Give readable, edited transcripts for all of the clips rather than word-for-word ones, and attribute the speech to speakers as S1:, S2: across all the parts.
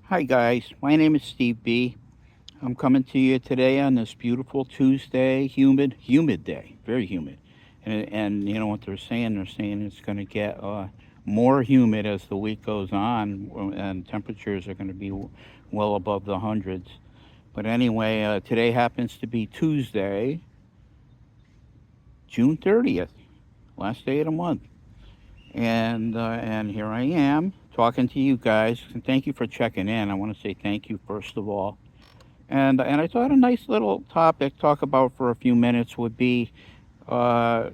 S1: Hi guys, my name is Steve B. I'm coming to you today on this beautiful Tuesday, humid day, very humid. And you know what they're saying? They're saying it's going to get more humid as the week goes on, and temperatures are going to be well above the hundreds. But anyway, today happens to be Tuesday, June 30th, last day of the month. And here I am talking to you guys. And thank you for checking in. I want to say thank you first of all. And I thought a nice little topic talk about for a few minutes would be there's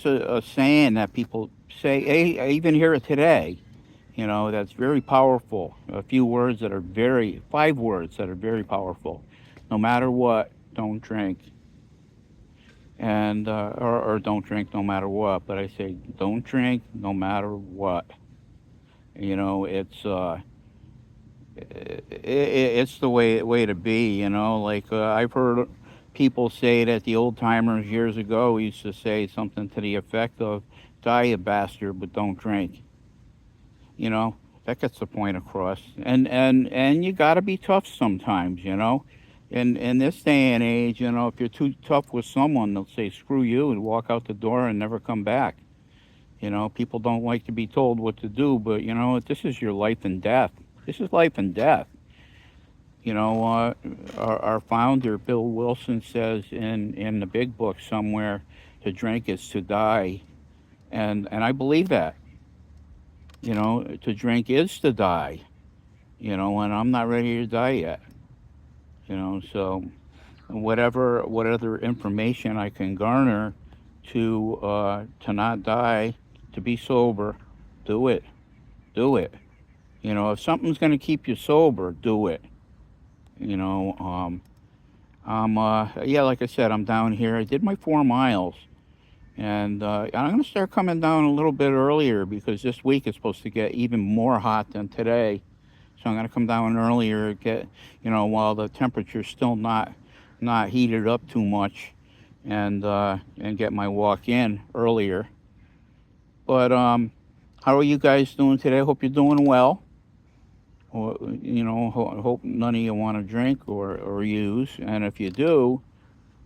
S1: a saying that people say. I even hear it today. You know, that's very powerful. A few words that are very 5 words that are very powerful. No matter what, don't drink, and or don't drink no matter what. But I say don't drink no matter what. You know, it's the way to be. You know, like I've heard people say that the old timers years ago used to say something to the effect of "Die you bastard, but don't drink." You know, that gets the point across. And you got to be tough sometimes. You know, in this day and age, you know, if you're too tough with someone, they'll say "screw you" and walk out the door and never come back. You know, people don't like to be told what to do, but you know, this is your life and death. This is life and death. You know, our founder, Bill Wilson, says in the big book somewhere, to drink is to die. And I believe that. You know, to drink is to die. You know, and I'm not ready to die yet. You know, so what other information I can garner to not die, to be sober, do it. Do it. You know, if something's going to keep you sober, do it. You know, yeah, like I said, I'm down here. I did my 4 miles, and I'm going to start coming down a little bit earlier because this week is supposed to get even more hot than today. So I'm going to come down earlier, get while the temperature's still not heated up too much, and get my walk in earlier. But how are you guys doing today? Hope you're doing well. Or, hope none of you want to drink or use, and if you do,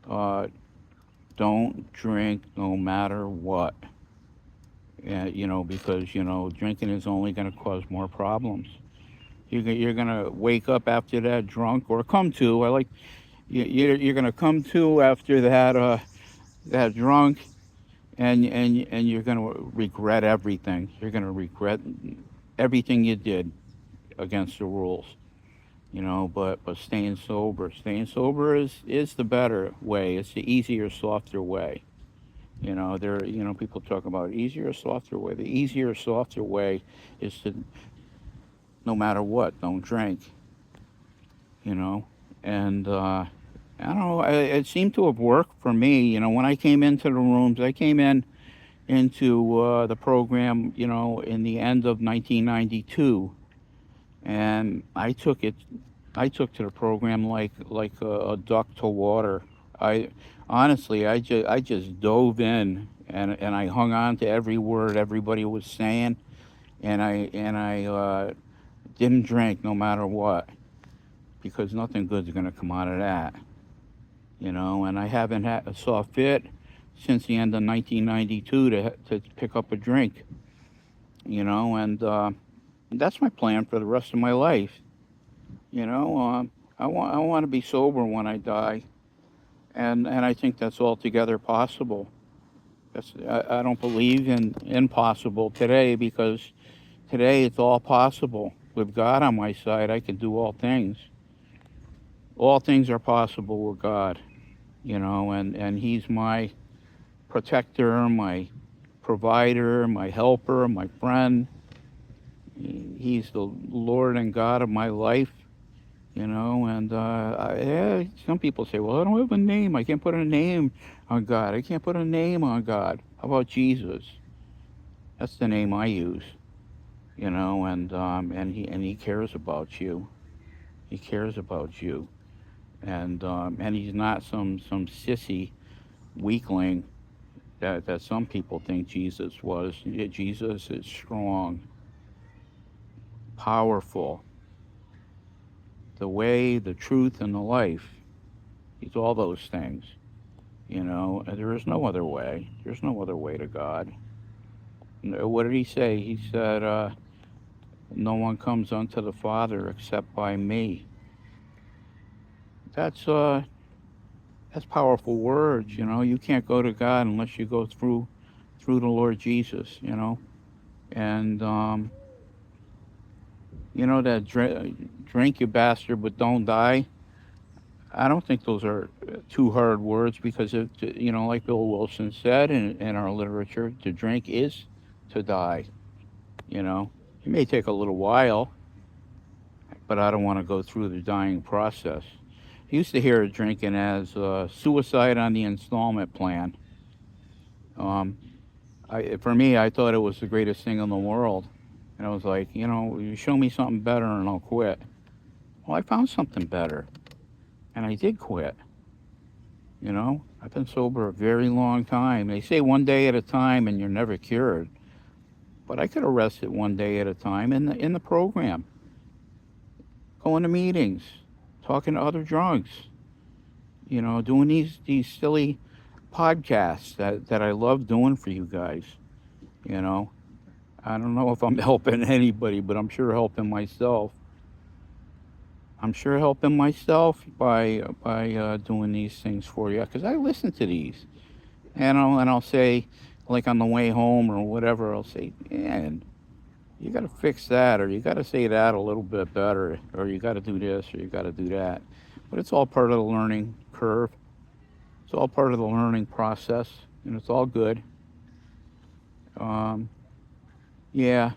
S1: uh, don't drink no matter what. Because drinking is only going to cause more problems. You're going to wake up after that drunk, or come to. I like you're going to come to after that drunk, and you're going to regret everything. You're going to regret everything you did against the rules. But staying sober is the better way. It's the easier, softer way. People talk about easier, softer way. The easier, softer way is to, no matter what, don't drink. You know, and I don't know. It seemed to have worked for me. When I came into the rooms, I came into the program. In the end of 1992, and I took to the program like a duck to water. I honestly, I just dove in, and I hung on to every word everybody was saying, and I didn't drink no matter what, because nothing good's gonna come out of that. And I haven't saw fit since the end of 1992 to pick up a drink. And that's my plan for the rest of my life. You know, I want to be sober when I die, and I think that's altogether possible. I don't believe in impossible today, because today it's all possible. With God on my side, I can do all things. All things are possible with God. And He's my protector, my provider, my helper, my friend. He's the Lord and God of my life. Yeah, some people say, well, I don't have a name. I can't put a name on God. I can't put a name on God. How about Jesus? That's the name I use. And he cares about you. He cares about you. And he's not some sissy weakling that some people think Jesus was. Yeah, Jesus is strong. powerful. The way, the truth, and the life. He's all those things. And there is no other way. There's no other way to God. What did he say? He said, no one comes unto the Father except by me. That's powerful words. You can't go to God unless you go through the Lord Jesus. And that drink, you bastard, but don't die. I don't think those are too hard words, because like Bill Wilson said in our literature, to drink is to die. It may take a little while, but I don't want to go through the dying process. I used to hear drinking as suicide on the installment plan. Um, for me, I thought it was the greatest thing in the world. And I was like, you show me something better and I'll quit. Well, I found something better, and I did quit. I've been sober a very long time. They say one day at a time and you're never cured. But I could arrest it one day at a time in the program. Going to meetings, talking to other drunks, doing these silly podcasts that I love doing for you guys. I don't know if I'm helping anybody, but I'm sure helping myself. I'm sure helping myself by doing these things for you, because I listen to these, and I'll say, like on the way home or whatever, I'll say, man, you got to fix that, or you got to say that a little bit better, or you got to do this, or you got to do that. But it's all part of the learning curve. It's all part of the learning process, and it's all good. Yeah.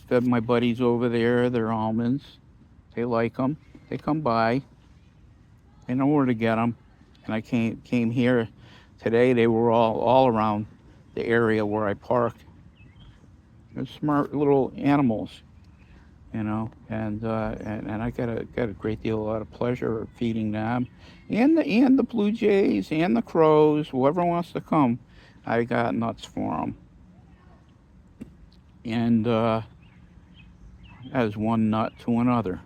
S1: Fed my buddies over there their almonds. They like them. They come by. They know where to get them. And I came here today. They were all around the area where I park. They're smart little animals, and I got a great deal, a lot of pleasure feeding them, and the blue jays and the crows. Whoever wants to come, I got nuts for them. And as one nut to another.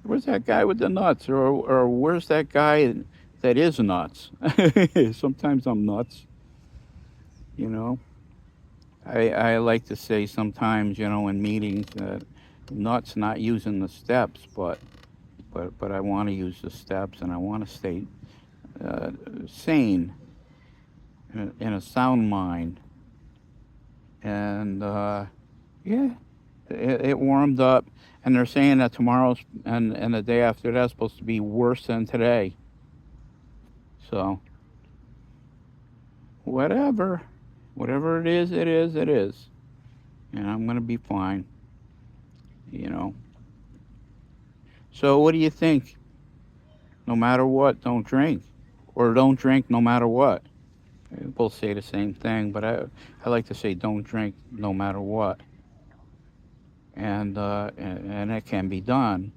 S1: Where's that guy with the nuts, or where's that guy that is nuts? Sometimes I'm nuts. I like to say sometimes, in meetings, that nuts not using the steps, but I want to use the steps, and I want to stay sane, in a sound mind. And yeah, it warmed up, and they're saying that tomorrow's and the day after that's supposed to be worse than today. So whatever it is, it is, and I'm gonna be fine. So what do you think? No matter what, don't drink, or don't drink no matter what. We both say the same thing, but I like to say don't drink no matter what. And it can be done.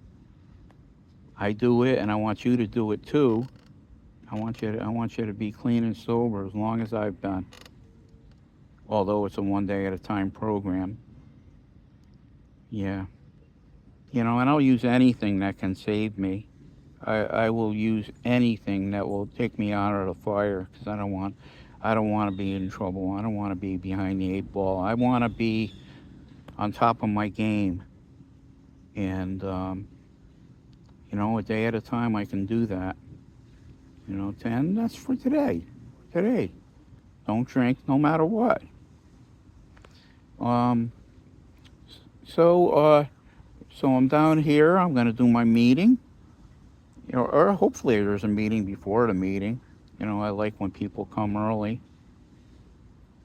S1: I do it, and I want you to do it too. I want you to be clean and sober as long as I've been. Although it's a one day at a time program. Yeah. And I'll use anything that can save me. I will use anything that will take me out of the fire, because I don't want to be in trouble. I don't want to be behind the 8 ball. I want to be on top of my game. And, a day at a time I can do that. And that's for today. Today. Don't drink no matter what. So I'm down here. I'm going to do my meeting. Or hopefully there's a meeting before the meeting. I like when people come early.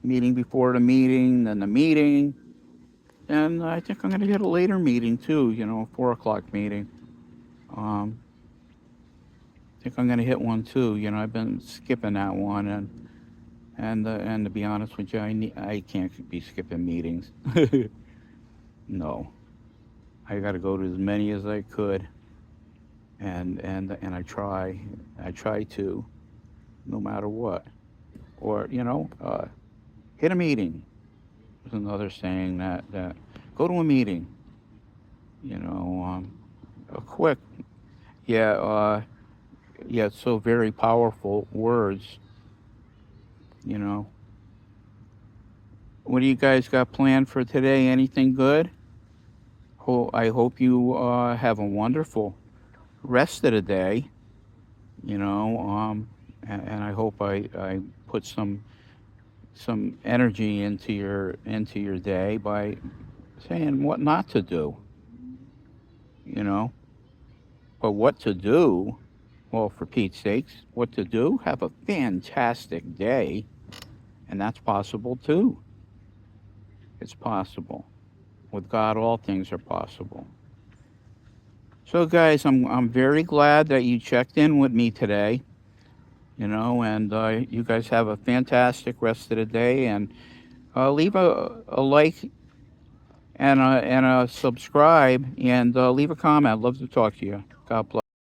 S1: Meeting before the meeting, then the meeting. And I think I'm going to get a later meeting too, a 4 o'clock meeting. I think I'm going to hit one too. I've been skipping that one. And to be honest with you, I can't be skipping meetings. No. I got to go to as many as I could. And I try to, no matter what. Or, hit a meeting. There's another saying that go to a meeting. You know, a quick, yeah, yet so very powerful words. You know, what do you guys got planned for today? Anything good? I hope you have a wonderful rest of the day. You know, and I hope I put some energy into your day by saying what not to do. You know, but what to do? Well, for Pete's sakes, what to do? Have a fantastic day, and that's possible too. It's possible. With God, all things are possible. So, guys, I'm very glad that you checked in with me today. You know, and you guys have a fantastic rest of the day, and leave a like and a subscribe, and leave a comment. I'd love to talk to you. God bless.